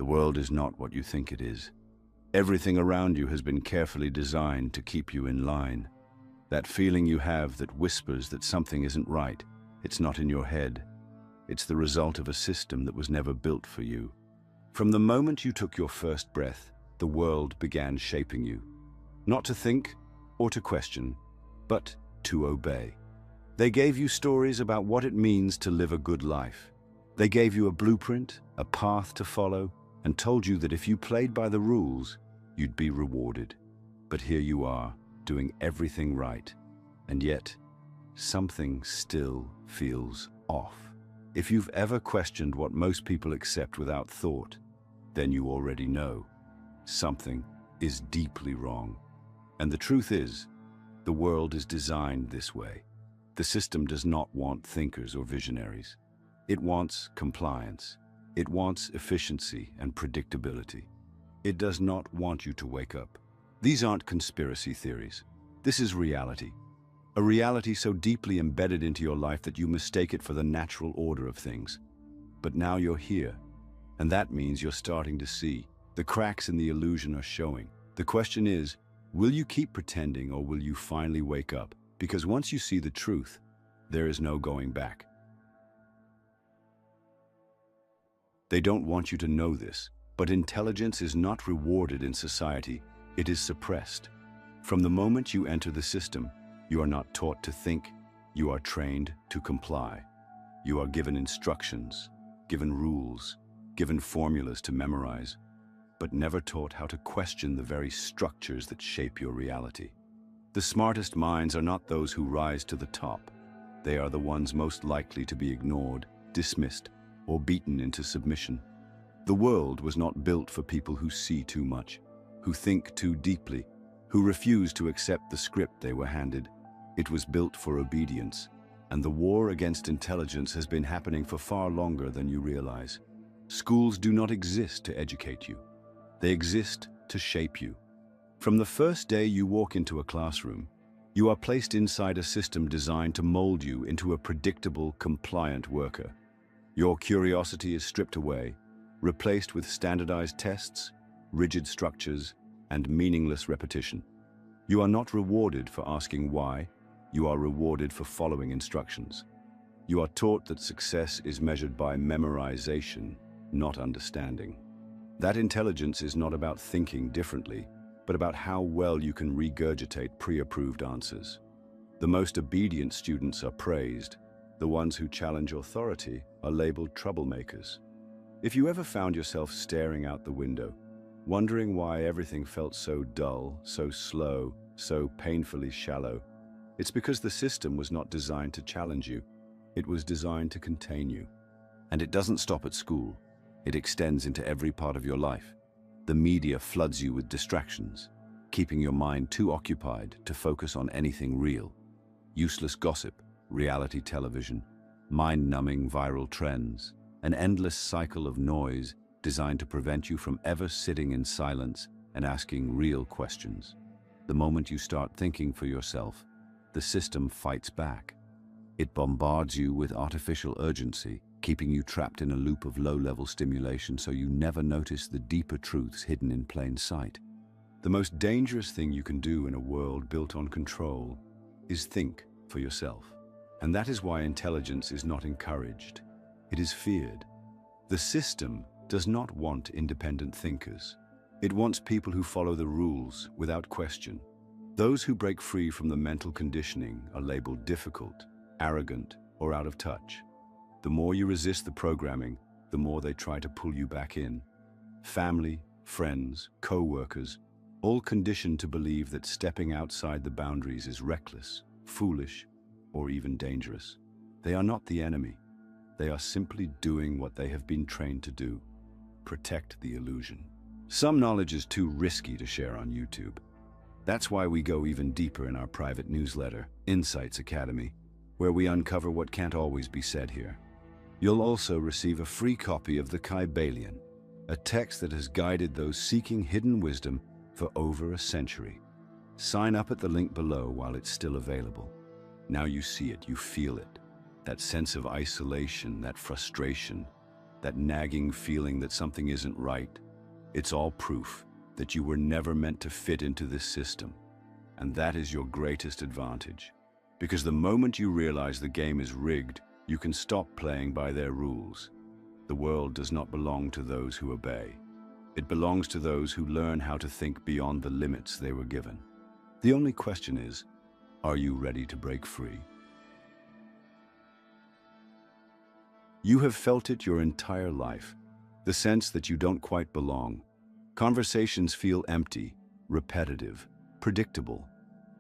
The world is not what you think it is. Everything around you has been carefully designed to keep you in line. That feeling you have that whispers that something isn't right, it's not in your head. It's the result of a system that was never built for you. From the moment you took your first breath, the world began shaping you. Not to think or to question, but to obey. They gave you stories about what it means to live a good life. They gave you a blueprint, a path to follow, and told you that if you played by the rules, you'd be rewarded. But here you are, doing everything right, and yet something still feels off. If you've ever questioned what most people accept without thought, then you already know something is deeply wrong. And the truth is, the world is designed this way. The system does not want thinkers or visionaries. It wants compliance. It wants efficiency and predictability. It does not want you to wake up. These aren't conspiracy theories. This is reality. A reality so deeply embedded into your life that you mistake it for the natural order of things. But now you're here, and that means you're starting to see. The cracks in the illusion are showing. The question is, will you keep pretending or will you finally wake up? Because once you see the truth, there is no going back. They don't want you to know this, but intelligence is not rewarded in society, it is suppressed. From the moment you enter the system, you are not taught to think, you are trained to comply. You are given instructions, given rules, given formulas to memorize, but never taught how to question the very structures that shape your reality. The smartest minds are not those who rise to the top. They are the ones most likely to be ignored, dismissed, or beaten into submission. The world was not built for people who see too much, who think too deeply, who refuse to accept the script they were handed. It was built for obedience, and the war against intelligence has been happening for far longer than you realize. Schools do not exist to educate you. They exist to shape you. From the first day you walk into a classroom, you are placed inside a system designed to mold you into a predictable, compliant worker. Your curiosity is stripped away, replaced with standardized tests, rigid structures, and meaningless repetition. You are not rewarded for asking why, you are rewarded for following instructions. You are taught that success is measured by memorization, not understanding. That intelligence is not about thinking differently, but about how well you can regurgitate pre-approved answers. The most obedient students are praised. The ones who challenge authority are labeled troublemakers. If you ever found yourself staring out the window, wondering why everything felt so dull, so slow, so painfully shallow, it's because the system was not designed to challenge you. It was designed to contain you. And it doesn't stop at school. It extends into every part of your life. The media floods you with distractions, keeping your mind too occupied to focus on anything real. Useless gossip, reality television, mind-numbing viral trends, an endless cycle of noise designed to prevent you from ever sitting in silence and asking real questions. The moment you start thinking for yourself, the system fights back. It bombards you with artificial urgency, keeping you trapped in a loop of low-level stimulation so you never notice the deeper truths hidden in plain sight. The most dangerous thing you can do in a world built on control is think for yourself. And that is why intelligence is not encouraged. It is feared. The system does not want independent thinkers. It wants people who follow the rules without question. Those who break free from the mental conditioning are labeled difficult, arrogant, or out of touch. The more you resist the programming, the more they try to pull you back in. Family, friends, co-workers, all conditioned to believe that stepping outside the boundaries is reckless, foolish, or even dangerous. They are not the enemy. They are simply doing what they have been trained to do. Protect the illusion. Some knowledge is too risky to share on YouTube. That's why we go even deeper in our private newsletter, Insights Academy, where we uncover what can't always be said here. You'll also receive a free copy of the Kybalion, a text that has guided those seeking hidden wisdom for over a century. Sign up at the link below while it's still available. Now you see it, you feel it. That sense of isolation, that frustration. that nagging feeling that something isn't right, it's all proof that you were never meant to fit into this system. And that is your greatest advantage. Because the moment you realize the game is rigged, you can stop playing by their rules. The world does not belong to those who obey. It belongs to those who learn how to think beyond the limits they were given. The only question is, are you ready to break free? You have felt it your entire life, the sense that you don't quite belong. Conversations feel empty, repetitive, predictable.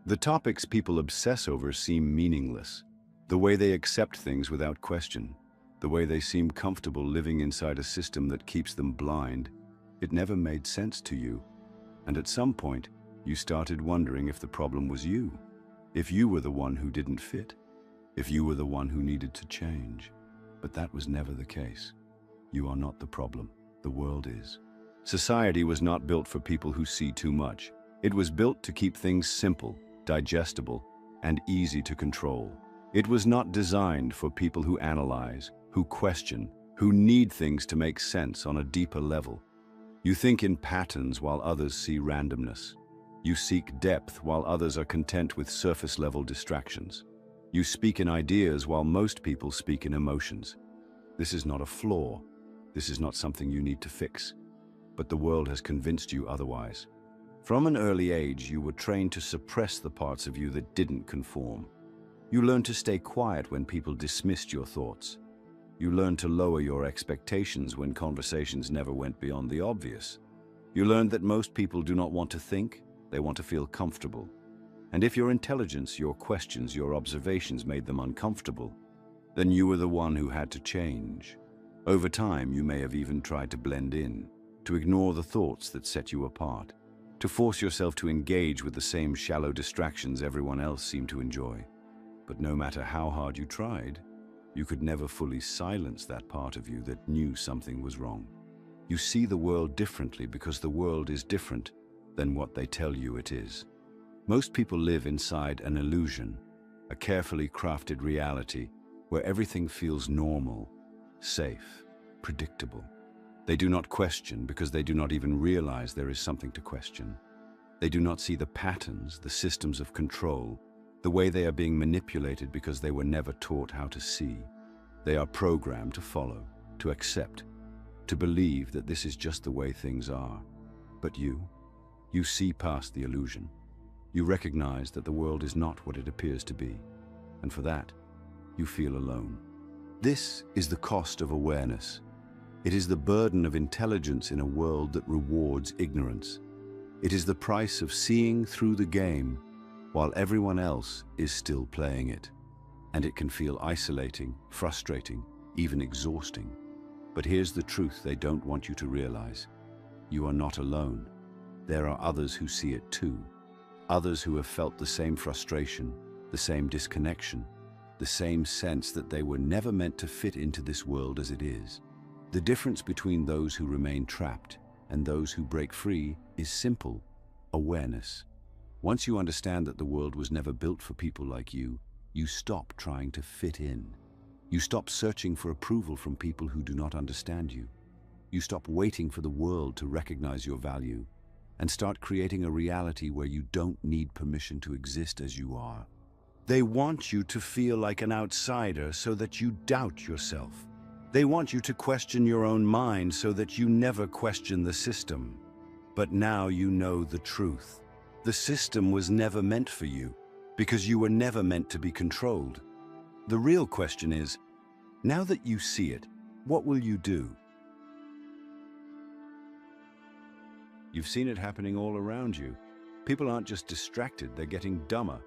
The topics people obsess over seem meaningless. The way they accept things without question, the way they seem comfortable living inside a system that keeps them blind, it never made sense to you. And at some point, you started wondering if the problem was you, if you were the one who didn't fit, if you were the one who needed to change. But that was never the case. You are not the problem, the world is. Society was not built for people who see too much. It was built to keep things simple, digestible, and easy to control. It was not designed for people who analyze, who question, who need things to make sense on a deeper level. You think in patterns while others see randomness. You seek depth while others are content with surface-level distractions. You speak in ideas while most people speak in emotions. This is not a flaw. This is not something you need to fix. But the world has convinced you otherwise. From an early age, you were trained to suppress the parts of you that didn't conform. You learned to stay quiet when people dismissed your thoughts. You learned to lower your expectations when conversations never went beyond the obvious. You learned that most people do not want to think, they want to feel comfortable. And if your intelligence, your questions, your observations made them uncomfortable, then you were the one who had to change. Over time, you may have even tried to blend in, to ignore the thoughts that set you apart, to force yourself to engage with the same shallow distractions everyone else seemed to enjoy. But no matter how hard you tried, you could never fully silence that part of you that knew something was wrong. You see the world differently because the world is different than what they tell you it is. Most people live inside an illusion, a carefully crafted reality where everything feels normal, safe, predictable. They do not question because they do not even realize there is something to question. They do not see the patterns, the systems of control, the way they are being manipulated because they were never taught how to see. They are programmed to follow, to accept, to believe that this is just the way things are. But you see past the illusion. You recognize that the world is not what it appears to be, and for that, you feel alone. This is the cost of awareness. It is the burden of intelligence in a world that rewards ignorance. It is the price of seeing through the game while everyone else is still playing it. And it can feel isolating, frustrating, even exhausting. But here's the truth they don't want you to realize. You are not alone. There are others who see it too. Others who have felt the same frustration, the same disconnection, the same sense that they were never meant to fit into this world as it is. The difference between those who remain trapped and those who break free is simple: awareness. Once you understand that the world was never built for people like you, you stop trying to fit in. You stop searching for approval from people who do not understand you. You stop waiting for the world to recognize your value and start creating a reality where you don't need permission to exist as you are. They want you to feel like an outsider so that you doubt yourself. They want you to question your own mind so that you never question the system. But now you know the truth. The system was never meant for you because you were never meant to be controlled. The real question is, now that you see it, what will you do? You've seen it happening all around you. People aren't just distracted, they're getting dumber.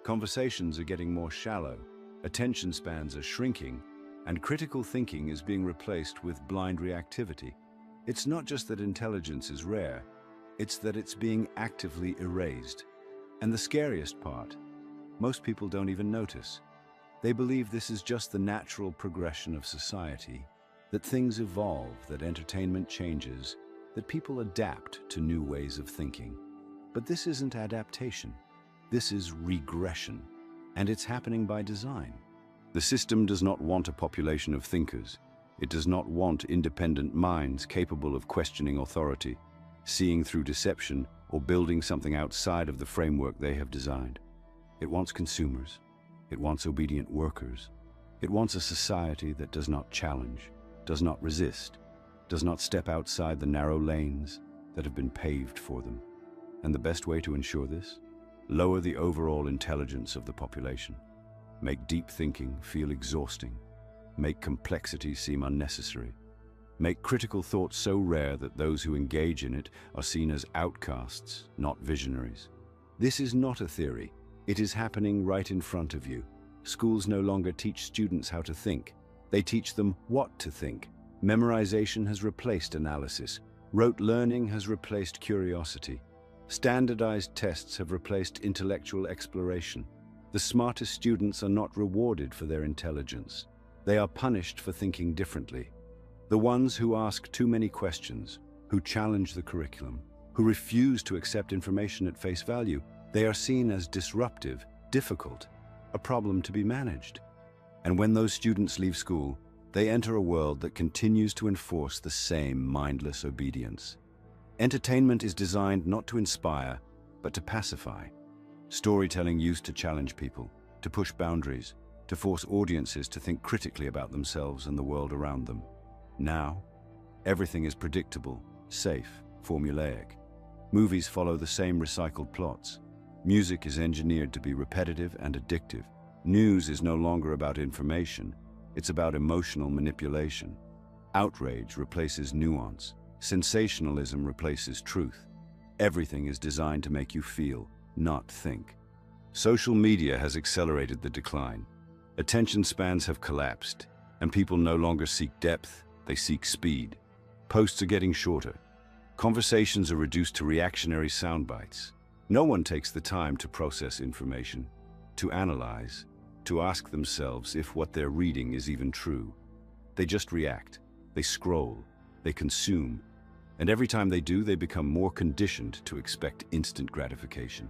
Conversations are getting more shallow. Attention spans are shrinking. And critical thinking is being replaced with blind reactivity. It's not just that intelligence is rare, it's that it's being actively erased. And the scariest part, most people don't even notice. They believe this is just the natural progression of society, that things evolve, that entertainment changes, that people adapt to new ways of thinking. But this isn't adaptation. This is regression, and it's happening by design. The system does not want a population of thinkers. It does not want independent minds capable of questioning authority, seeing through deception, or building something outside of the framework they have designed. It wants consumers. It wants obedient workers. It wants a society that does not challenge, does not resist, does not step outside the narrow lanes that have been paved for them. And the best way to ensure this? Lower the overall intelligence of the population. Make deep thinking feel exhausting. Make complexity seem unnecessary. Make critical thought so rare that those who engage in it are seen as outcasts, not visionaries. This is not a theory. It is happening right in front of you. Schools no longer teach students how to think. They teach them what to think. Memorization has replaced analysis. Rote learning has replaced curiosity. Standardized tests have replaced intellectual exploration. The smartest students are not rewarded for their intelligence. They are punished for thinking differently. The ones who ask too many questions, who challenge the curriculum, who refuse to accept information at face value, they are seen as disruptive, difficult, a problem to be managed. And when those students leave school, they enter a world that continues to enforce the same mindless obedience. Entertainment is designed not to inspire, but to pacify. Storytelling used to challenge people, to push boundaries, to force audiences to think critically about themselves and the world around them. Now, everything is predictable, safe, formulaic. Movies follow the same recycled plots. Music is engineered to be repetitive and addictive. News is no longer about information, it's about emotional manipulation. Outrage replaces nuance. Sensationalism replaces truth. Everything is designed to make you feel, not think. Social media has accelerated the decline. Attention spans have collapsed, and people no longer seek depth, they seek speed. Posts are getting shorter. Conversations are reduced to reactionary sound bites. No one takes the time to process information, to analyze, to ask themselves if what they're reading is even true. They just react, they scroll, they consume, and every time they do, they become more conditioned to expect instant gratification,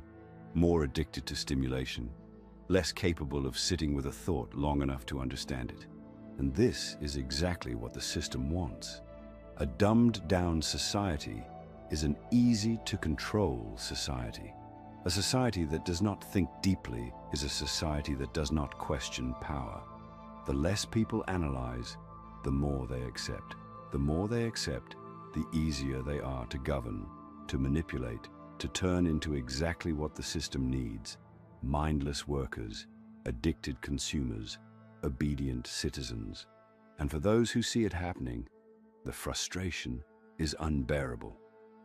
more addicted to stimulation, less capable of sitting with a thought long enough to understand it. And this is exactly what the system wants. A dumbed-down society is an easy-to-control society. A society that does not think deeply is a society that does not question power. The less people analyze, the more they accept. The more they accept, the easier they are to govern, to manipulate, to turn into exactly what the system needs: mindless workers, addicted consumers, obedient citizens. And for those who see it happening, the frustration is unbearable.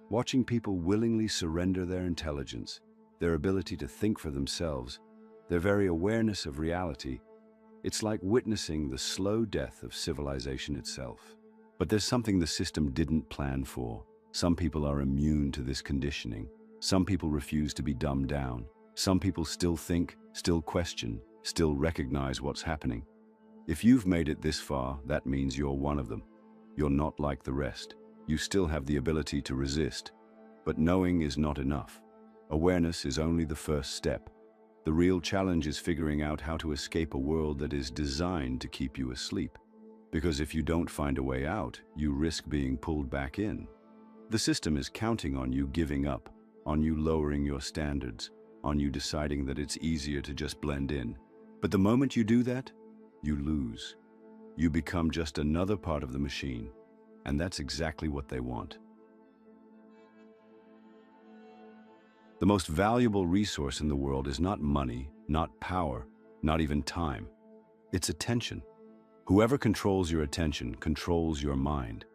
Watching people willingly surrender their intelligence, their ability to think for themselves, their very awareness of reality, it's like witnessing the slow death of civilization itself. But there's something the system didn't plan for. Some people are immune to this conditioning. Some people refuse to be dumbed down. Some people still think, still question, still recognize what's happening. If you've made it this far, that means you're one of them. You're not like the rest. You still have the ability to resist. But knowing is not enough. Awareness is only the first step. The real challenge is figuring out how to escape a world that is designed to keep you asleep. Because if you don't find a way out, you risk being pulled back in. The system is counting on you giving up, on you lowering your standards, on you deciding that it's easier to just blend in. But the moment you do that, you lose. You become just another part of the machine, and that's exactly what they want. The most valuable resource in the world is not money, not power, not even time. It's attention. Whoever controls your attention controls your mind.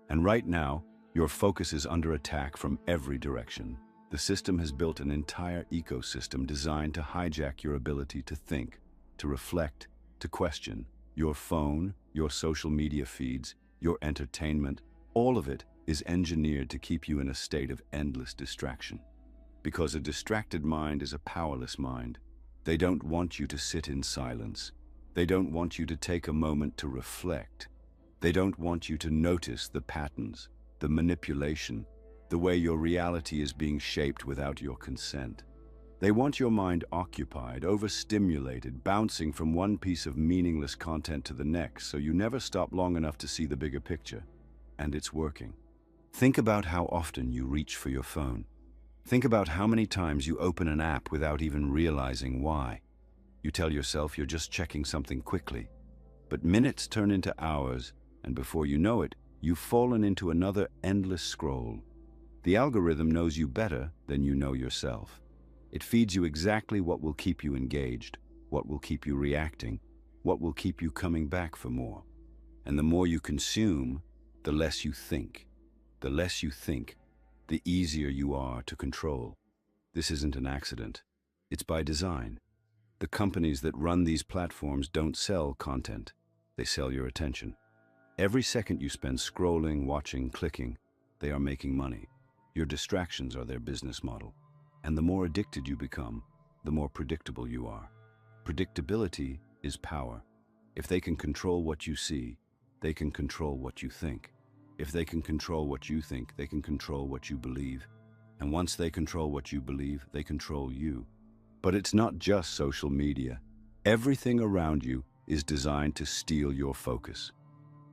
And right now, your focus is under attack from every direction. The system has built an entire ecosystem designed to hijack your ability to think, to reflect, to question. Your phone, your social media feeds, your entertainment, all of it is engineered to keep you in a state of endless distraction. Because a distracted mind is a powerless mind. They don't want you to sit in silence. They don't want you to take a moment to reflect. They don't want you to notice the patterns, the manipulation, the way your reality is being shaped without your consent. They want your mind occupied, overstimulated, bouncing from one piece of meaningless content to the next, so you never stop long enough to see the bigger picture. And it's working. Think about how often you reach for your phone. Think about how many times you open an app without even realizing why. You tell yourself you're just checking something quickly. But minutes turn into hours, and before you know it, you've fallen into another endless scroll. The algorithm knows you better than you know yourself. It feeds you exactly what will keep you engaged, what will keep you reacting, what will keep you coming back for more. And the more you consume, the less you think. The less you think, the easier you are to control. This isn't an accident. It's by design. The companies that run these platforms don't sell content. They sell your attention. Every second you spend scrolling, watching, clicking, they are making money. Your distractions are their business model. And the more addicted you become, the more predictable you are. Predictability is power. If they can control what you see, they can control what you think. If they can control what you think, they can control what you believe. And once they control what you believe, they control you. But it's not just social media. Everything around you is designed to steal your focus.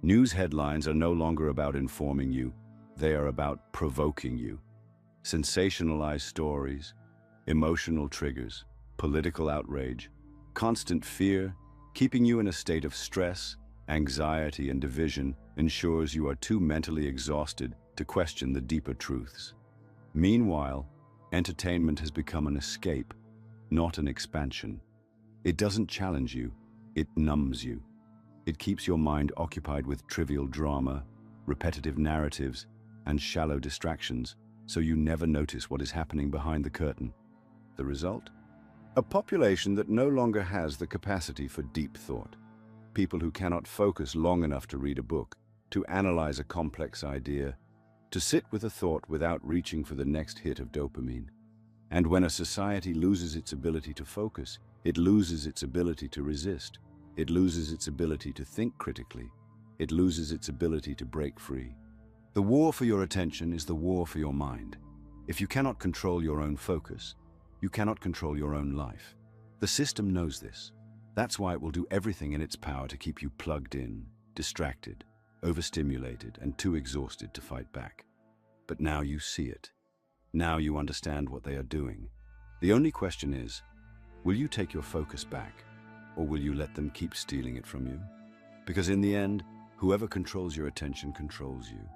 News headlines are no longer about informing you. They are about provoking you. Sensationalized stories, emotional triggers, political outrage, constant fear, keeping you in a state of stress, anxiety, and division ensures you are too mentally exhausted to question the deeper truths. Meanwhile, entertainment has become an escape, not an expansion. It doesn't challenge you, it numbs you. It keeps your mind occupied with trivial drama, repetitive narratives, and shallow distractions, so you never notice what is happening behind the curtain. The result? A population that no longer has the capacity for deep thought. People who cannot focus long enough to read a book, to analyze a complex idea, to sit with a thought without reaching for the next hit of dopamine. And when a society loses its ability to focus, it loses its ability to resist. It loses its ability to think critically. It loses its ability to break free. The war for your attention is the war for your mind. If you cannot control your own focus, you cannot control your own life. The system knows this. That's why it will do everything in its power to keep you plugged in, distracted, overstimulated, and too exhausted to fight back. But now you see it. Now you understand what they are doing. The only question is, will you take your focus back, or will you let them keep stealing it from you? Because in the end, whoever controls your attention controls you.